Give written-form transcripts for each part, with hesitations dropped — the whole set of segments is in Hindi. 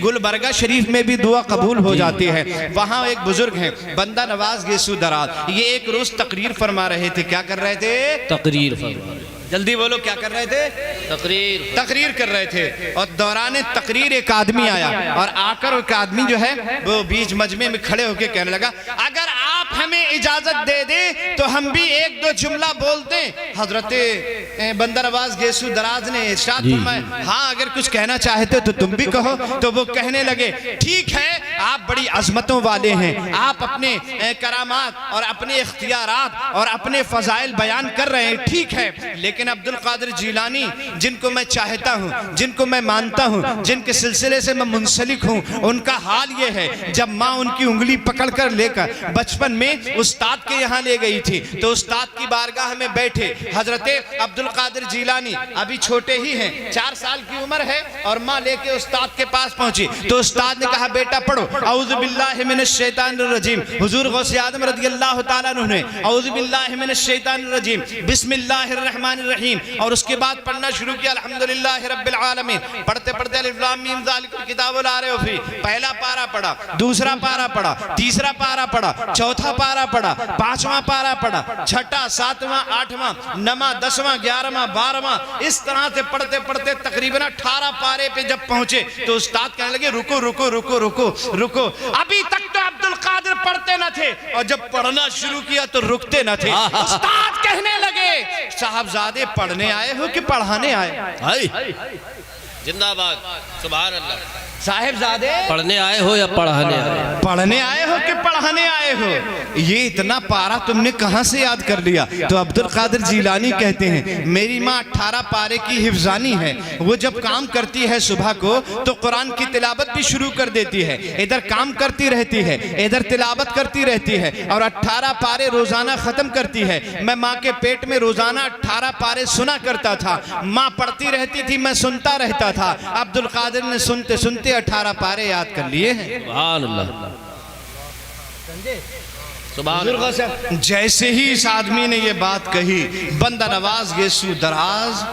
गुलबर्गा शरीफ में भी दुआ कबूल हो जाती है। वहाँ एक बुजुर्ग हैं बंदा नवाज गेसू दराज, ये एक रोज तकरीर फरमा रहे थे। क्या कर रहे थे? तकरीर फरमा। जल्दी बोलो, क्या कर रहे थे? तकरीर कर रहे थे। और दौरान तकरीर एक आदमी आया और आकर एक आदमी जो है वो बीच मजमे में खड़े होकर कहने लगा, अगर आप हमें इजाजत दे दे तो हम भी एक दो जुमला बोलते हैं। हजरत बंदा नवाज गेसू दराज ने इरशाद फरमाया, हाँ अगर कुछ कहना चाहते तो तुम भी कहो। तो वो कहने लगे, ठीक है आप बड़ी अजमतों वाले हैं, आप अपने करामात और अपने इख्तियारात और अपने फजाइल बयान कर रहे हैं, ठीक है, लेकिन अब्दुल कादिर जीलानी जिनको मैं चाहता हूँ, जिनको मैं मानता हूँ, जिनके सिलसिले से मैं मुंसलिक हूँ, उनका हाल ये है, जब माँ उनकी उंगली पकड़कर लेकर बचपन में उस्ताद के यहाँ ले गई थी तो उस्ताद की बारगाह में बैठे हजरत अब्दुल कादिर जीलानी अभी छोटे ही हैं, 4 साल की उम्र है, और माँ लेके उस्ताद के पास पहुंची तो उस्ताद ने कहा, बेटा पढ़ो औज़ु बिल्लाहि मिनश शैतानिर रजीम। हुजूर गौसे आदम रज़ियल्लाहु ताला अन्हु ने औज़ु बिल्लाहि मिनश शैतानिर रजीम बिस्मिल्लाहिर रहमानिर रहीम, और उसके बाद पढ़ना शुरू किया अल्हम्दुलिल्लाहि रब्बिल आलमीन। पढ़ते पढ़ते अलिफ लाम मीम ज़ालिकल किताबु ला रैब फीह, पहला पारा पढ़ा, दूसरा पारा पढ़ा, तीसरा पारा पढ़ा, चौथा पारा पढ़ा, 5वां पारा पढ़ा, 6वां 7वां 8वां 9वां 10वां 11वां 12वां, इस तरह से पढ़ते पढ़ते तकरीबन 18 पारे पे जब पहुंचे तो उस्ताद कहने लगे, रुको रुको रुको रुको रुको। अभी तक तो अब्दुल कादिर पढ़ते न थे और जब पढ़ना शुरू किया तो रुकते न थे। उस्ताद कहने लगे, साहबजादे पढ़ने आए हो कि पढ़ाने आए? जिंदाबाद, सुभान अल्लाह। साहिबजादे पढ़ने आए हो या पढ़ाने आए? पढ़ने आए हो कि पढ़ाने आए हो? ये इतना पारा तुमने कहां से याद कर लिया? तो अब्दुल कादिर जीलानी कहते हैं, मेरी माँ 18 पारे की हिफ्जानी है, वो जब काम करती है सुबह को तो कुरान की तिलावत भी शुरू कर देती है, इधर काम करती रहती है, इधर तिलावत करती रहती है, और 18 पारे रोजाना खत्म करती है। मैं माँ के पेट में रोजाना 18 पारे सुना करता था, माँ पढ़ती रहती थी, मैं सुनता रहता था। अब्दुल कादिर ने सुनते सुनते 18 पारे याद कर लिए हैं। सुभान अल्लाह, सुभान अल्लाह। जैसे ही इस आदमी ने ये बात कही, बंदा नवाज गेसू दराज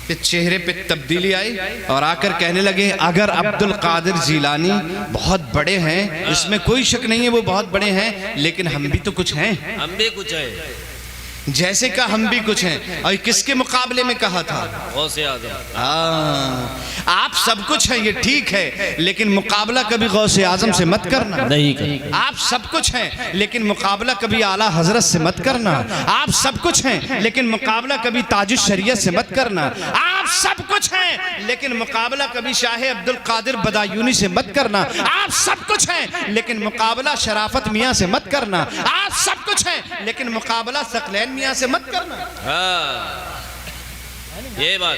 के चेहरे पे तब्दीली आई और आकर कहने लगे, अगर अब्दुल कादिर जीलानी बहुत बड़े हैं, इसमें कोई शक नहीं है, वो बहुत बड़े हैं, लेकिन हम भी तो कुछ हैं। हम भी कुछ हैं। जैसे का हम भी कुछ हैं। और किसके मुकाबले में कहा था? गौसे आज़म। आप सब कुछ हैं, ये ठीक है, लेकिन मुकाबला कभी गौसे आजम से मत करना। नहीं करना। आप सब कुछ हैं, लेकिन मुकाबला कभी आला हजरत से मत करना। आप सब कुछ हैं, लेकिन मुकाबला कभी ताजुश शरीयत से मत करना। आप सब कुछ हैं, लेकिन मुकाबला कभी शाह अब्दुल कादिर बदायूनी से मत करना। आप सब कुछ हैं, लेकिन मुकाबला शराफत मियाँ से मत करना। आप सब कुछ हैं, लेकिन मुकाबला सकलैन मियाँ से मत करना। ये बात,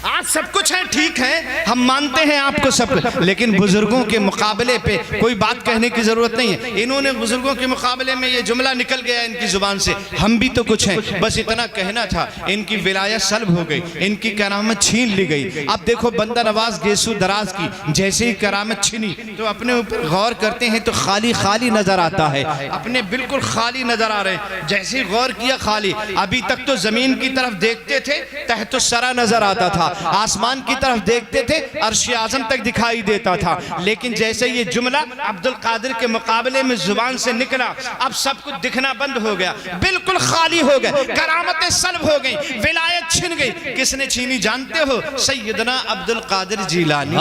आप सब कुछ हैं, ठीक है, हम मानते हैं आपको सब कुछ, लेकिन बुजुर्गों के मुकाबले पे कोई बात कहने की जरूरत नहीं है। इन्होंने बुजुर्गों के मुकाबले में ये जुमला निकल गया इनकी जुबान से, हम भी तो कुछ हैं, बस इतना कहना था। इनकी विलायत सल्ब हो गई, इनकी करामत छीन ली गई। अब देखो बंदा नवाज गेसू दराज की जैसे ही करामत छीनी तो अपने ऊपर गौर करते हैं तो खाली खाली नजर आता है, अपने बिल्कुल खाली नजर आ रहे हैं। जैसे ही गौर किया, खाली। अभी तक तो जमीन की तरफ देखते थे, तहतुस्सरा नजर आता था, आसमान की तरफ देखते थे, अर्श आजम तक दिखाई देता था, लेकिन जैसे ये जुमला अब्दुल कादिर के मुकाबले में जुबान से निकला, अब सब कुछ दिखना बंद हो गया, बिल्कुल खाली हो गए, करामतें सल्ब हो गई, विलायत छिन गई। किसने छीनी जानते हो? सैयदना अब्दुल कादिर जीलानी।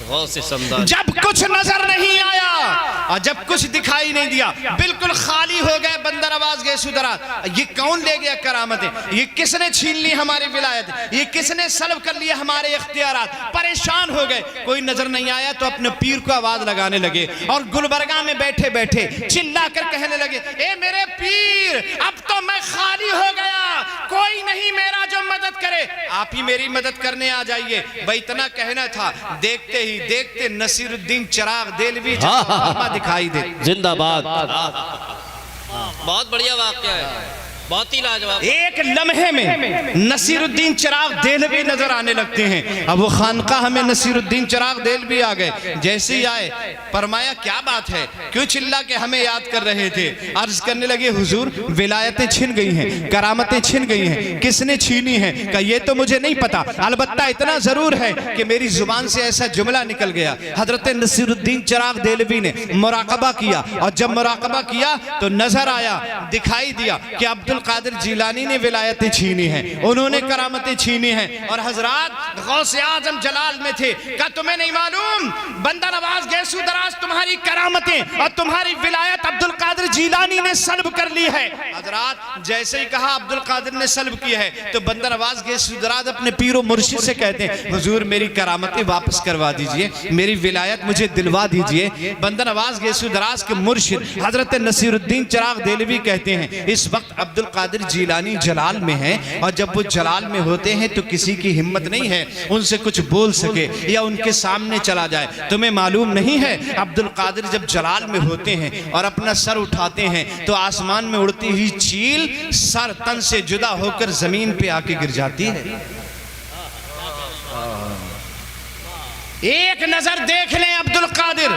जब कुछ नजर नहीं आया और जब कुछ दिखाई नहीं दिया, बिल्कुल खाली हो गए बंदा नवाज गेसू दराज। ये कौन ले गया करामतें? ये किसने छीन ली हमारी विलायत? ये किसने सल्ब कर लिया हमारे इख्तियारात? परेशान हो गए, कोई नजर नहीं आया तो अपने पीर को आवाज लगाने लगे और गुलबर्गा में बैठे बैठे चिल्ला कर कहने लगे, ए मेरे पीर, अब तो मैं खाली हो गया, कोई नहीं मेरा जो मदद करे, आप ही मेरी मदद करने आ जाइए। भाई इतना कहना था, देखते ही देखते नसीरुद्दीन चिराग देलवी दिखाई दे। जिंदाबाद। बहुत बढ़िया वाक्य है। बहुत ही लाजवाब। एक लम्हे में नसीरुद्दीन चिराग देहलवी नजर आने लगते हैं। अब वो खानकाह में नसीरुद्दीन चिराग देहलवी आ गए। जैसे ही आए फरमाया क्या बात है, क्यों चिल्ला के हमें याद कर रहे थे? अर्ज करने लगे हुजूर विलायतें छिन गई हैं, करामतें छिन गई हैं। किसने छीनी है? कहा ये तो मुझे नहीं पता, अलबत्ता इतना जरूर है कि मेरी जुबान से ऐसा जुमला निकल गया। हजरत नसीरुद्दीन चिराग देहलवी ने मुराकबा किया और जब मुराकबा किया तो नजर आया, दिखाई दिया कि अब्दुल कादिर जिलानी ने विलायतें छीनी हैं, उन्होंने करामतें छीनी हैं। और हजरात गौसे आजम जलाल में थे। क्या तुम्हें नहीं मालूम बंदा नवाज गैसू दराज तुम्हारी करामतें और तुम्हारी विलायत अब्दुल कादिर जिलानी ने सल्ब कर ली है। हजरात जैसे ही कहा अब्दुल कादिर ने सल्ब किया है तो बंदा नवाज गैसू दराज अपने पीरो मुर्शिद से कहते हैं हुजूर मेरी करामतें वापस करवा दीजिए, मेरी विलायत मुझे दिलवा दीजिए। बंदा नवाज गैसू दराज के मुर्शिद हजरत नसीरुद्दीन चिराग देहलवी कहते हैं इस वक्त अब्दुल कादिर जिलानी जलाल में हैं और जब वो जलाल में होते हैं तो किसी की हिम्मत नहीं है उनसे कुछ बोल सके या उनके सामने चला जाए। तुम्हें मालूम नहीं है अब्दुल कादिर जब जलाल में होते हैं और अपना सर उठाते हैं तो आसमान में उड़ती हुई चील सर तन से जुदा होकर जमीन पे आके गिर जाती है। एक नजर देख लें अब्दुल कादिर।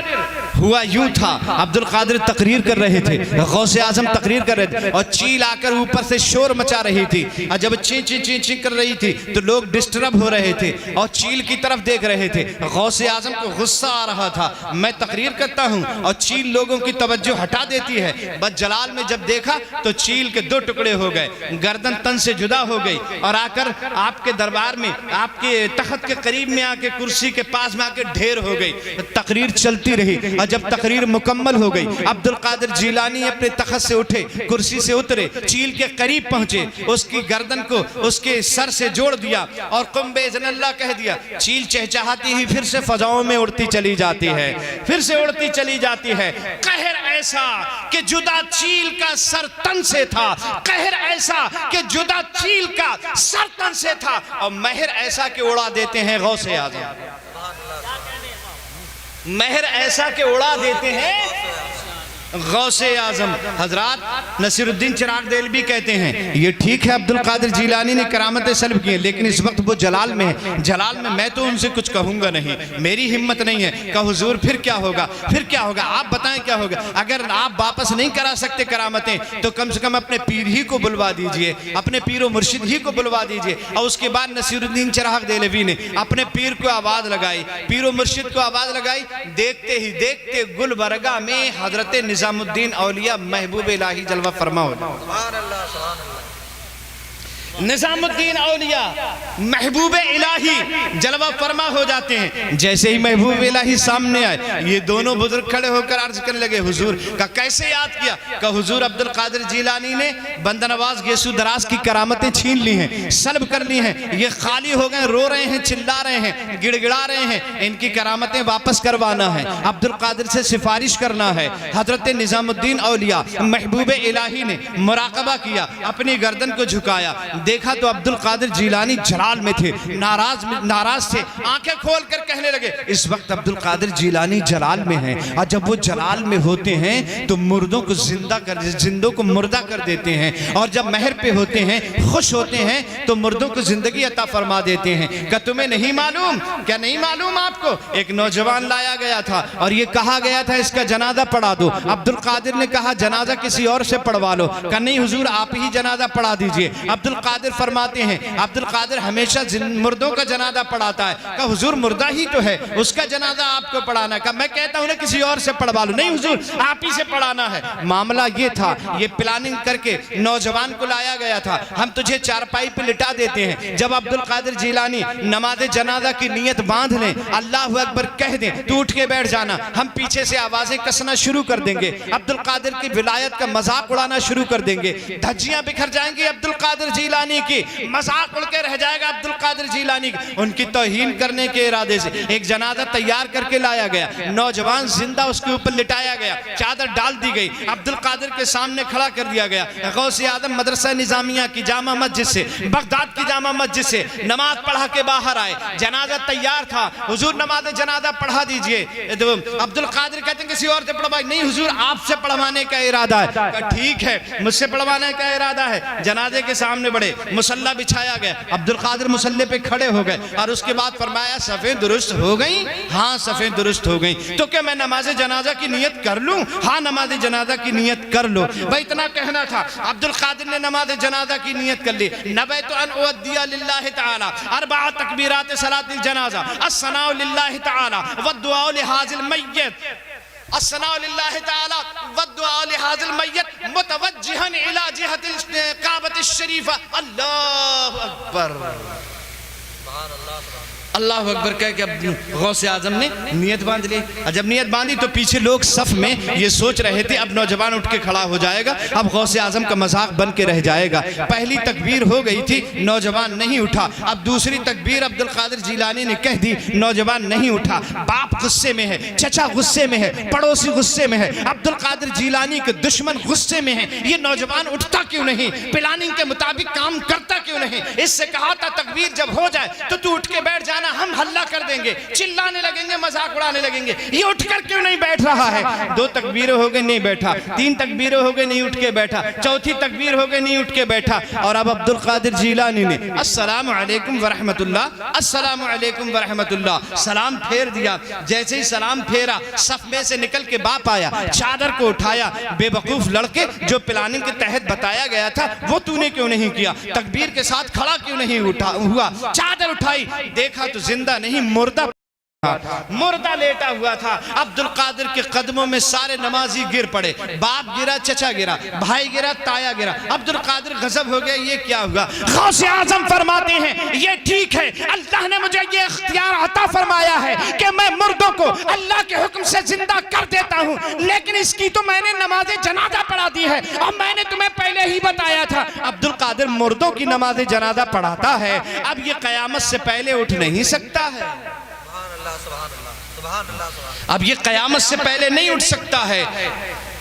हुआ यूं था अब्दुल कादिर तकरीर कर रहे थे, गौसे आजम तकरीर कर रहे थे और चील आकर ऊपर से शोर मचा रही थी और जब ची ची ची ची कर रही थी तो लोग डिस्टर्ब हो रहे थे और चील की तरफ देख रहे थे। गौसे आजम को गुस्सा आ रहा था, मैं तकरीर करता हूं और चील लोगों की तवज्जो हटा देती है। बस जलाल में जब देखा तो चील के दो टुकड़े हो गए, गर्दन तन से जुदा हो गई और आकर आपके दरबार में आपके तख्त के करीब में आके कुर्सी के पास में आके ढेर हो गई। तकरीर चलती रही और जब तकरीर मुकम्मल हो गई अब्दुल कादिर जिलानी अपने तख्त से उठे, कुर्सी से उतरे, चील के करीब पहुंचे, उसकी गर्दन को उसके सर से जोड़ दिया और कुंबे इज़्निल्लाह कह दिया। चील चहचहाती ही फिर से फजाओं में उड़ती चली जाती है, फिर से उड़ती चली जाती है। कहर ऐसा कि जुदा चील का सर तन से था, कहर ऐसा कि जुदा चील का सर तन से था और महर ऐसा कि उड़ा देते हैं गौसे आज़म, महर ऐसा के उड़ा देते हैं गौसे आजम। हजरात नसीरुद्दीन चिराग देहलवी कहते हैं ये ठीक है अब्दुल कादिर जिलानी ने करामतें सल्ब की हैं लेकिन इस वक्त वो जलाल में है, जलाल में मैं तो उनसे कुछ कहूंगा नहीं, मेरी हिम्मत नहीं है। कहा हुजूर फिर क्या होगा, फिर क्या होगा, आप बताएं क्या होगा। अगर आप वापस नहीं करा सकते करामतें तो कम से कम अपने पीर ही को बुलवा दीजिए, अपने पीर मुर्शिद ही को बुलवा दीजिए। और उसके बाद नसीरुद्दीन चिराग देहलवी ने अपने पीर को आवाज लगाई, पीर मुर्शिद को आवाज लगाई। देखते ही देखते गुलबरगा में हजरत निजामुद्दीन औलिया महबूब इलाही जलवा फरमा हो, निजामुद्दीन औलिया महबूब इलाही जलवा फरमा हो जाते हैं। जैसे ही महबूब इलाही सामने आए ये दोनों बुजुर्ग खड़े होकर अर्ज करने लगे हुजूर का कैसे याद किया। का हुजूर अब्दुल कादिर जिलानी ने बंदा नवाज गैसू दराज की करामतें छीन ली हैं, सल्ब कर ली हैं, ये खाली हो गए, रो रहे हैं, चिल्ला रहे हैं, गिड़गिड़ा रहे हैं, इनकी करामतें वापस करवाना है, अब्दुल कादिर से सिफारिश करना है। हजरत निजामुद्दीन औलिया महबूब इलाही ने मुराकबा किया, अपनी गर्दन को झुकाया, देखा तो अब्दुल कादिर जिलानी जलाल में थे, नाराज थे, आंखें खोल कर कहने लगे इस वक्त अब्दुल कादिर जिलानी जलाल में हैं और जब वो जलाल में होते हैं तो मुर्दों को जिंदा कर, जिंदों को मुर्दा कर देते हैं और जब महर पे होते हैं, खुश होते हैं तो मुर्दों को जिंदगी अता फरमा देते हैं। क्या तुम्हें नहीं मालूम, क्या नहीं मालूम आपको? एक नौजवान लाया गया था और ये कहा गया था इसका जनाजा पढ़ा दो। अब्दुल कादिर ने कहा जनाजा किसी और से पढ़वा लो। कहा नहीं हुजूर आप ही जनाजा पढ़ा दीजिए। अब्दुल कादिर फरमाते हैं अब्दुल कादिर हमेशा मुर्दों का जनाजा पढ़ाता है। कहा हुजूर मुर्दा ही तो है, उसका जनाजा आपको पढ़ाना। कहा मैं कहता हूं ना किसी और से पढ़वा लो। नहीं हुजूर आप ही से पढ़ाना है। मामला ये था, ये प्लानिंग करके नौजवान को लाया गया था। हम तुझे चारपाई पे लिटा देते हैं, जब अब्दुल कादिर जिलानी नमाज जनाजा की नियत बांध लें, अल्लाह अकबर कह दें, तू उठ के बैठ जाना, हम पीछे से आवाजें कसना शुरू कर देंगे, अब्दुल कादिर की विलायत का मजाक उड़ाना शुरू कर देंगे, धज्जियां बिखर जाएंगी अब्दुल कादिर जिलानी जीलानी की मजाक उड़ के रह जाएगा अब्दुल कादिर जीलानी की। उनकी तौहीन करने के इरादे से एक जनाजा तैयार करके लाया गया, नौजवान जिंदा उसके ऊपर लिटाया गया, चादर डाल दी गई, अब्दुल कादिर के सामने खड़ा कर दिया गया। गौसे आदम मदरसा निजामिया की जामा मस्जिद से, बगदाद की जामा मस्जिद से नमाज पढ़ा के बाहर आए, जनाजा तैयार था, हुजूर नमाज जनाजा पढ़ा दीजिए। तो अब्दुल कादिर कहते हैं किसी और से पढ़वाई, नहीं हुजूर आपसे पढ़वाने का इरादा है। ठीक है मुझसे पढ़वाने का इरादा है। जनाजे के सामने बढ़े, मुसल्ला बिछाया गया, अब्दुल कादिर मुसल्ले पे खड़े हो गए और उसके बाद फरमाया सफ़ें दुरुस्त हो गई? हाँ सफ़ें दुरुस्त हो गई। तो क्या मैं नमाज जनाजा की नियत कर लूं? हाँ नमाज जनाजा की नियत कर लो। भाई इतना कहना था। अब्दुल कादिर ने नमाज जनाजा की नियत कर ली। नबैतु अन उअद्दिया लिल्लाहि तआला अरबअ तकबीरात सलातिल जनाजा अस्सनाउ लिल्लाहि तआला वद्दुआ लिहाजिल मय्यत अस्सनाउ लिल्लाहि तआला वद्दुआ लिहाजिल मय्यत मुतवज्जिहन इला जिहतिल काबतिश शरीफा। अल्लाहु अकबर, अल्लाह अकबर कह के गौसे आजम ने नियत बांध ली। जब नियत बांधी तो पीछे लोग सफ में ये सोच रहे थे अब नौजवान उठ के खड़ा हो जाएगा, अब गौसे आजम का मजाक बन के रह जाएगा। पहली तकबीर हो गई थी, नौजवान नहीं उठा। अब दूसरी तकबीर अब्दुल कादिर जीलानी ने कह दी, नौजवान नहीं उठा। बाप गुस्से में है, चचा गुस्से में है, पड़ोसी गुस्से में है, अब्दुल कादिर जीलानी के दुश्मन गुस्से में है। ये नौजवान उठता क्यों नहीं, प्लानिंग के मुताबिक काम करता क्यों नहीं? इससे कहा था तकबीर जब हो जाए तो तू उठ के बैठ जाना, हम हल्ला कर देंगे, चिल्लाने लगेंगे, मजाक उड़ाने लगेंगे। ये उठकर क्यों नहीं बैठ रहा है? दो तकबीरें हो गई नहीं बैठा, तीन तकबीरें हो गई नहीं उठ के बैठा, चौथी तकबीर हो गई नहीं उठ के बैठा। और अब अब्दुल कादिर जीलानी ने अस्सलामु अलैकुम व रहमतुल्लाह, अस्सलामु अलैकुम व रहमतुल्लाह सलाम फेर दिया। जैसे ही सलाम फेरा, सफ में से निकल के बाप आया, चादर को उठाया। बेवकूफ लड़के, जो प्लानिंग के तहत बताया गया था वो तूने क्यों नहीं किया? तकबीर के साथ खड़ा क्यों नहीं हुआ? चादर उठाई, देखा तो जिंदा नहीं मुर्दा लेटा हुआ था। अब्दुल कादिर के कदमों में सारे नमाजी गिर पड़े, बाप गिरा, चचा गिरा, भाई गिरा, ताया गिरा। अब्दुल कादिर गजब हो गया, ये क्या हुआ? गौसे आजम फरमाते हैं ये ठीक है, अल्लाह ने मुझे ये इख्तियार अता फरमाया है कि मैं मुर्दों को अल्लाह के हुक्म से जिंदा कर देता हूँ, लेकिन इसकी तो मैंने नमाज जनाजा पढ़ा दी है और मैंने तुम्हें पहले ही बताया था। अब्दुल कादिर मुर्दों की नमाज जनाजा पढ़ाता है, अब ये कयामत से पहले उठ नहीं सकता है। अब ये कयामत से पहले नहीं उठ सकता है।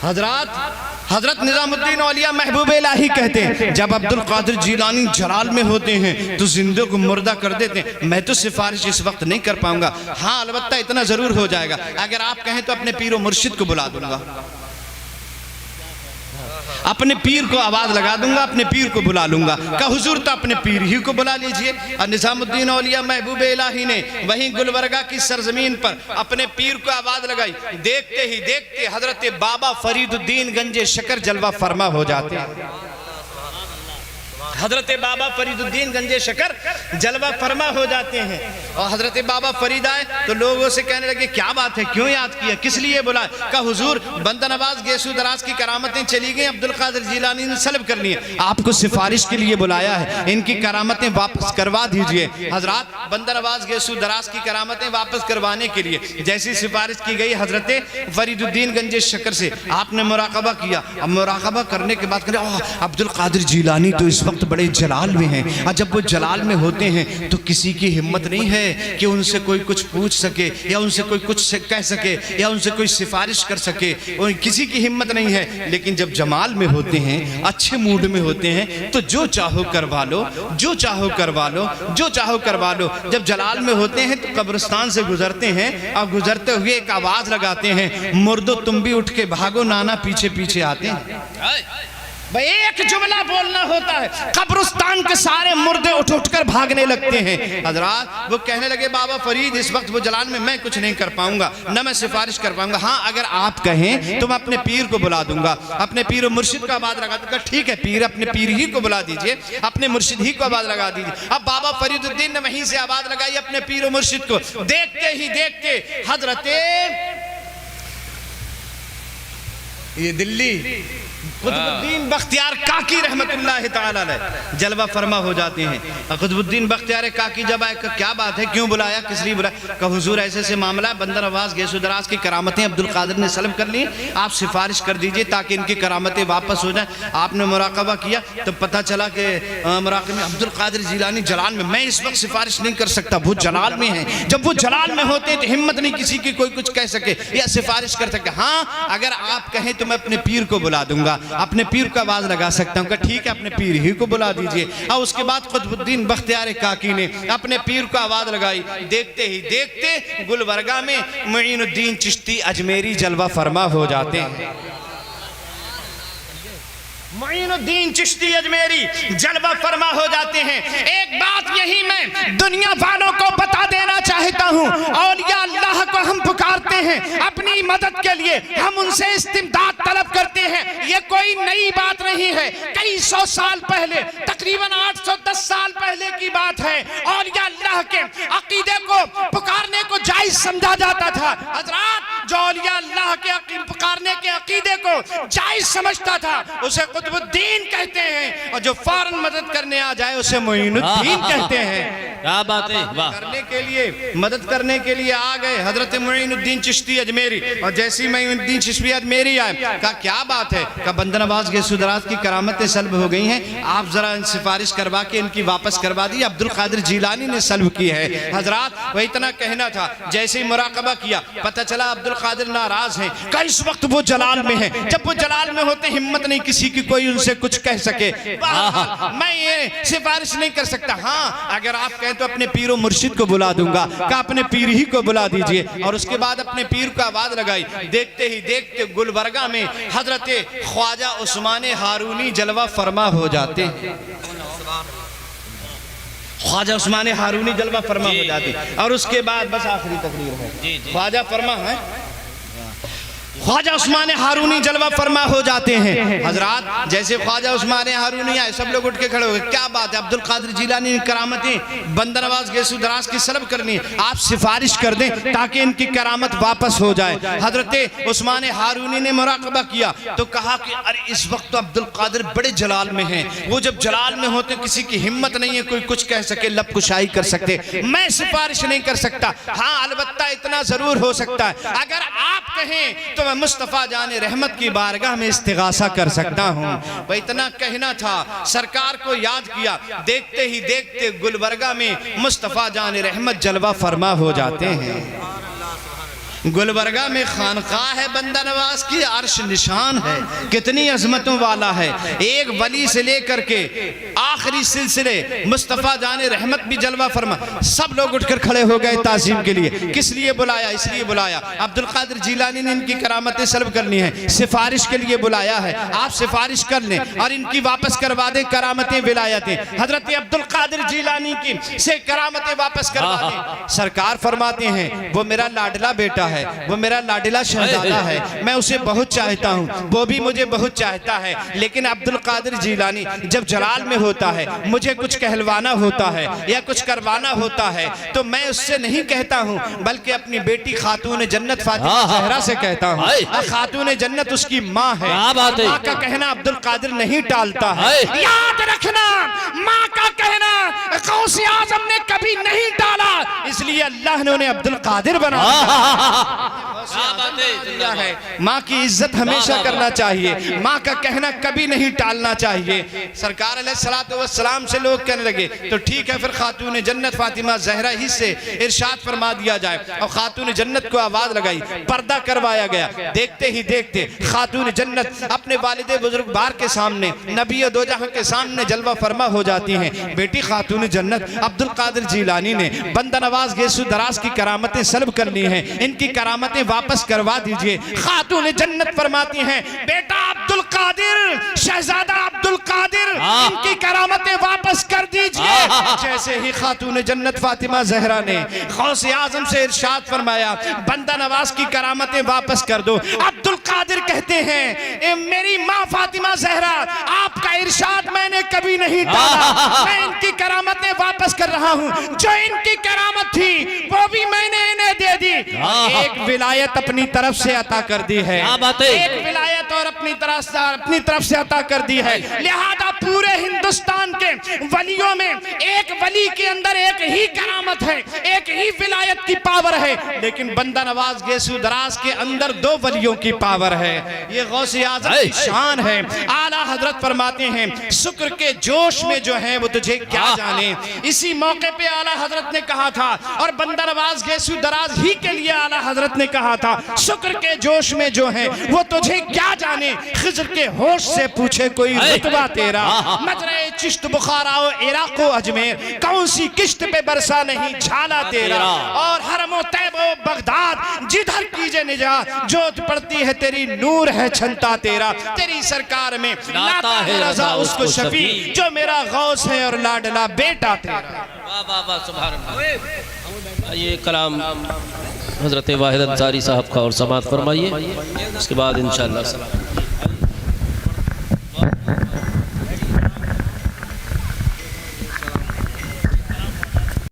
हजरत निजामुद्दीन औलिया महबूब इलाही कहते हैं जब अब्दुल कादिर जीलानी जलाल में होते हैं तो जिंदों को मुर्दा कर देते हैं। मैं तो सिफारिश इस वक्त नहीं कर पाऊंगा, हाँ अलबत्ता इतना जरूर हो जाएगा, अगर आप कहें तो अपने पीर व मुर्शिद को बुला दूंगा, अपने पीर को आवाज लगा दूंगा, अपने पीर को बुला लूंगा। का हुजूर तो अपने पीर ही को बुला लीजिए। और निजामुद्दीन औलिया महबूब इलाही ने वहीं गुलबर्गा की सरजमीन पर अपने पीर को आवाज लगाई। देखते ही देखते हजरत बाबा फरीदुद्दीन गंजे शकर जलवा फरमा हो जाते हैं। हजरत बाबा फरीदुद्दीन गंजे शकर जलवा फरमा हो जाते हैं। और हजरत बाबा फरीद आए तो लोगों से कहने लगे क्या बात है, क्यों याद किया, किस लिए बुलाए? का हुजूर बंदा नवाज गेसू दराज की करामतें चली गई, अब्दुल कादिर जीलानी ने सल्ब कर ली, आपको सिफारिश के लिए बुलाया है, इनकी करामतें वापस करवा दीजिए। हजरत बंदा नवाज गेसू दराज की करामतें वापस करवाने के लिए जैसी सिफारिश की गई हजरत फरीदुद्दीन गंजे शकर से, आपने मुराकबा किया। अब मुराकबा करने के बाद अब्दुल कादिर जीलानी तो इस वक्त बड़े जलाल में हैं, और जब वो जलाल में होते हैं तो किसी की हिम्मत नहीं है कि उनसे कोई कुछ पूछ सके या उनसे कोई कुछ कह सके या उनसे कोई सिफारिश कर सके, और किसी की हिम्मत नहीं है। लेकिन जब जमाल में होते हैं, अच्छे मूड में होते हैं, तो जो चाहो करवा लो, जो चाहो करवा लो, जो चाहो करवा लो। जब जलाल में होते हैं तो कब्रिस्तान से गुजरते हैं और गुजरते हुए एक आवाज लगाते हैं, मुर्दो तुम भी उठ के भागो, नाना पीछे पीछे आते हैं। भाई एक जुमला बोलना होता है, कब्रिस्तान के सारे मुर्दे उठ उठकर भागने लगते हैं। हजरात वो कहने लगे बाबा फरीद इस वक्त वो जलाल में मैं कुछ नहीं कर पाऊंगा, न मैं सिफारिश कर पाऊंगा, हाँ अगर आप कहें तो मैं अपने पीर को बुला दूंगा, अपने पीर और मुर्शिद का आवाज लगा दूंगा। ठीक है पीर, अपने पीर ही को बुला दीजिए, अपने मुर्शिद ही को आवाज लगा दीजिए। अब बाबा फरीदुद्दीन ने वहीं से आवाज लगाई अपने पीर और मुर्शिद को। देखते ही देखते हजरत ये दिल्ली कुतुबुद्दीन बख्तियार काकी रहमतुल्लाह ताला अलैह जलवा फरमा हो जाते हैं। कुतुबुद्दीन बख्तियार काकी जब आए, क्या बात है, क्यों बुलाया, किस लिए बुलाया? कहा हुजूर ऐसे ऐसे मामला है, बंदर नवाज गैसो दराज की करामतें अब्दुल कादिर ने सल्ब कर ली, आप सिफारिश कर दीजिए ताकि इनकी करामतें वापस हो जाए। आपने मुराकबा किया तो पता चला कि मुराकबे में अब्दुल कादिर जिलानी जलाल में, मैं इस वक्त सिफारिश नहीं कर सकता, वो जलाल में है। जब वो जलाल में होते तो हिम्मत नहीं किसी की कोई कुछ कह सके या सिफारिश कर सके। हाँ, अगर आप कहें तो मैं अपने पीर को बुला दूंगा, अपने पीर को आवाज लगा सकता हूँ। ठीक है, अपने पीर ही को बुला दीजिए। और उसके बाद कुतुबुद्दीन बख्तियार काकी ने अपने पीर को आवाज लगाई। देखते ही देखते गुलबर्गा में मुईनुद्दीन चिश्ती अजमेरी जलवा फरमा हो जाते हैं। मुईनुद्दीन चिश्ती अजमेरी जलवा फरमा हो जाते हैं। एक बात यही मैं दुनिया वालों को बता देना चाहता हूँ, औलिया अल्लाह को हम पुकारते हैं अपनी मदद के लिए, हम उनसे इस्तिमदाद तलब करते हैं। ये कोई नई बात नहीं है, कई सौ साल पहले, तकरीबन 810 साल पहले की बात है। औलिया अल्लाह के अकीदे को पुकारने को जायज समझा जाता था। हजरात, जो औलिया अल्लाह के पुकारने के अकीदे को जायज समझता था उसे कुतुबुद्दीन कहते हैं, और जो फौरन मदद करने आ जाए उसे मुईनुद्दीन कहते हैं। क्या बात है, वाह। करने के लिए, मदद करने के लिए आ गए हजरत मुईनुद्दीन चिश्ती अजमेरी। और जैसे ही मुईनुद्दीन चिश्ती अजमेरी आए, कहा क्या बात है, कहा बंदा नवाज गैसो दराज की करामतें सल्ब हो गई हैं, आप जरा सिफारिश करवा के इनकी वापस करवा दी, अब्दुल कादिर जिलानी ने सल्ब की है। हजरात, वह इतना कहना था। जैसे ही मुराकबा किया, पता चला अब्दुल कादिर नाराज है, कहा इस वक्त वो जलाल में है। जब वो जलाल में होते हिम्मत नहीं किसी की कोई उनसे कुछ कह सके। मैं ये सिफारिश नहीं कर सकता। हाँ, अगर आप कहें तो अपने पीर मुर्शिद को बुला दूंगा। कहा अपने पीर ही को बुला दीजिए। और उसके बाद अपने पीर को आवाज लगाई। देखते ही देखते गुलबर्गा में हजरत ख्वाजा उस्मान हारूनी जलवा फरमा हो जाते हैं। ख्वाजा उस्मान हारूनी जलवा फरमा हो जाते। और उसके बाद बस आखिरी तकरीर है, ख्वाजा फरमा है, ख्वाजा उस्मान हारूनी जलवा फरमा हो जाते हैं। हजरात, जैसे ख्वाजा उस्मान हारूनी आए, सब लोग उठ के खड़े हो गए। क्या बात है, अब्दुल कादिर जिलानी करामतें बंदा नवाज गैसो दराज की सल्ब करनी, आप सिफारिश कर दें ताकि इनकी करामत वापस हो जाए। हजरत उस्मान हारूनी ने मुराकबा किया तो कहा कि अरे इस वक्त तो अब्दुल कादिर बड़े जलाल में हैं, वो जब जलाल में होते किसी की हिम्मत नहीं है कोई कुछ कह सके, लब कुशाई कर सकते, मैं सिफारिश नहीं कर सकता। हाँ, अलबत्ता इतना जरूर हो सकता है, अगर आप कहें तो मैं मुस्तफा जाने रहमत की बारगाह में इस्तिगासा कर सकता हूँ। वह इतना कहना था, सरकार को याद किया। देखते ही देखते गुलबर्गा में मुस्तफा जाने रहमत जलवा फरमा हो जाते हैं। गुलबर्गा में खानकाह है बंदा नवाज की, अर्श निशान है, कितनी अजमतों वाला है। एक वली से लेकर के आखिरी सिलसिले मुस्तफ़ा जाने रहमत भी जलवा फरमा। सब लोग उठकर खड़े हो गए ताज़ीम के लिए। किस लिए बुलाया? इसलिए बुलाया अब्दुल कादिर जिलानी ने इनकी करामतें सल्ब करनी है, सिफारिश के लिए बुलाया है। आप सिफारिश कर लें और इनकी वापस करवा दें करामतें विलायतें। हजरत अब्दुल कादिर जिलानी की से करामतें वापस करवा दें। सरकार फरमाते हैं वो मेरा लाडला बेटा है, वो मेरा लाडला शहजादा है, मैं उसे बहुत चाहता हूँ, वो भी मुझे बहुत चाहता है। लेकिन अब्दुल कादिर जिलानी जब जलाल में होता है, मुझे कुछ कहलवाना होता है या कुछ करवाना होता है तो मैं उससे नहीं कहता हूँ, बल्कि अपनी बेटी खातून जन्नत फातिमा ज़हरा से कहता हूँ। खातून जन्नत उसकी माँ है, माँ का कहना अब्दुल कादिर नहीं टालता है। याद रखना, माँ का कहना गौसे आज़म ने कभी नहीं टाला, इसलिए अल्लाह ने उन्हें अब्दुल कादिर बनाया है। माँ की इज्जत हमेशा करना चाहिए, माँ का कहना कभी नहीं टालना चाहिए। सरकार अलैहिस्सलातु वस्सलाम से लोग कहने लगे तो ठीक है, फिर खातून जन्नत फातिमा ज़हरा ही से इरशाद फरमा दिया जाए। और खातून जन्नत को आवाज लगाई, पर्दा करवाया गया। देखते ही देखते खातून जन्नत अपने वालिदे बुजुर्गवार के सामने, नबी दो जहां के सामने जलवा फरमा हो जाती हैं। बेटी खातून जन्नत अब्दुल कादिर जिलानी ने बंदा नवाज गैसो दराज की करामतें सल्ब करनी है, इनकी करामतें वापस करवा दीजिए। खातून जन्नत फरमाती हैं बेटा अब्दुल कादिर, शहजादा अब्दुल कादिर, इनकी करामतें वापस कर दीजिए। जैसे ही खातून जन्नत फातिमा ज़हरा ने गौसे आज़म से इरशाद फरमाया बंदा नवाज की करामतें वापस कर दो, अब्दुल कादिर कहते हैं मेरी माँ फातिमा ज़हरा, आपका इरशाद मैंने कभी नहीं टाला, मैं इनकी करामतें वापस कर रहा हूँ। जो इनकी करामत थी वो भी मैंने इन्हें दे दी। एक विलायत अपनी तरफ से अता कर दी है, क्या बात है? एक विलायत और अपनी तरफ से अता कर दी है। लिहाजा पूरे हिंदुस्तान के वलियों में एक वली के अंदर एक ही करामत है, एक ही विलायत की पावर है, लेकिन बंदा नवाज गेसू दराज के अंदर दो वलियों की पावर है। ये गौसे आज़म की शान है। आला हजरत फरमाते हैं शुक्र के जोश में जो है वो तुझे क्या जाने। इसी मौके पे आला हजरत ने कहा था, और बंदा नवाज गेसू दराज ही के लिए आला हजरत ने कहा था, शुक्र के जोश में जो है वो तुझे क्या जाने। खिज़र के होश से पूछे कोई रुतबा तेरा, मजरे चिश्त बुखारा इराक़ो अजमेर, कौन सी किश्त पे बरसा नहीं झाला तेरा। और हरमो तैबो बगदाद जिधर कीजे निजात, जोत पड़ती है तेरी नूर है छंता तेरा। तेरी सरकार में लाता है रजा उसको शफी, जो मेरा गौस है और लाडला बेटा तेरा। वाह वाह वाह, सुभान अल्लाह। ये कलाम हजरत वाहिद अंसारी साहब का और समात फरमाइए, उसके बाद इंशाअल्लाह।